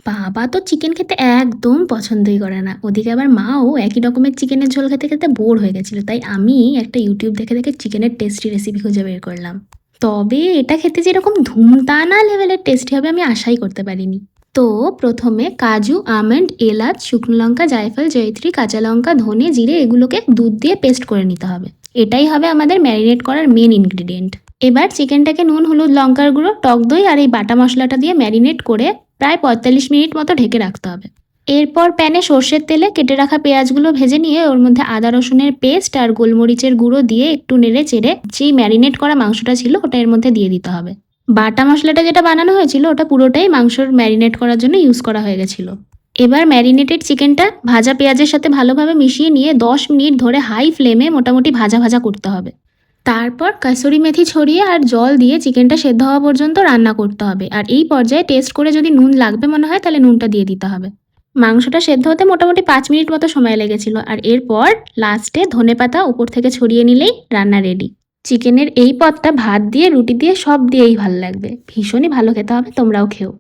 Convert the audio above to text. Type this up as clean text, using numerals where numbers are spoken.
বাবা তো চিকেন খেতে একদম পছন্দই করে না। ওদিকে আবার মাও একই রকমের চিকেনের ঝোল খেতে খেতে বোর হয়ে গেছিল, তাই আমি একটা ইউটিউব দেখে দেখে চিকেনের টেস্টি রেসিপি খুঁজে বের করলাম। তবে এটা খেতে যেরকম ধুমতানা লেভেলের টেস্টি হবে আমি আশাই করতে পারিনি। তো প্রথমে কাজু, আমন্ড, এলাচ, শুকনো লঙ্কা, জায়ফল, জয়িত্রী, কাঁচা লঙ্কা, ধনে, জিরে এগুলোকে দুধ দিয়ে পেস্ট করে নিতে হবে। এটাই হবে আমাদের ম্যারিনেট করার মেন ইনগ্রিডিয়েন্ট। এবার চিকেনটাকে নুন, হলুদ, লঙ্কার গুঁড়ো, টক দই আর এই বাটা মশলাটা দিয়ে ম্যারিনেট করে প্রায় ৪৫ মিনিট মতো ঢেকে রাখতে হবে। এরপর প্যানে সর্ষের তেলে কেটে রাখা পেঁয়াজগুলো ভেজে নিয়ে ওর মধ্যে আদা রসুনের পেস্ট আর গোলমরিচের গুঁড়ো দিয়ে একটু নেড়ে চেড়ে যেই ম্যারিনেট করা মাংসটা ছিল ওটা এর মধ্যে দিয়ে দিতে হবে। বাটা মশলাটা যেটা বানানো হয়েছিল ওটা পুরোটাই মাংসর ম্যারিনেট করার জন্য ইউজ করা হয়ে গেছিল। এবার ম্যারিনেটেড চিকেনটা ভাজা পেঁয়াজের সাথে ভালোভাবে মিশিয়ে নিয়ে ১০ মিনিট ধরে হাই ফ্লেমে মোটামুটি ভাজা ভাজা করতে হবে। তারপর কাসুরি মেথি ছড়িয়ে আর জল দিয়ে চিকেনটা সেদ্ধ হওয়া পর্যন্ত রান্না করতে হবে। আর এই পর্যায়ে টেস্ট করে যদি নুন লাগবে মনে হয় তাহলে নুনটা দিয়ে দিতে হবে। মাংসটা সেদ্ধ হতে মোটামুটি ৫ মিনিট মতো সময় লেগেছিল। আর এরপর লাস্টে ধনেপাতা উপর থেকে ছড়িয়ে নিলেই রান্না রেডি। চিকেনের এই পদটা ভাত দিয়ে, রুটি দিয়ে, সব দিয়েই ভালো লাগবে। ভীষণই ভালো খেতে হবে, তোমরাও খেও।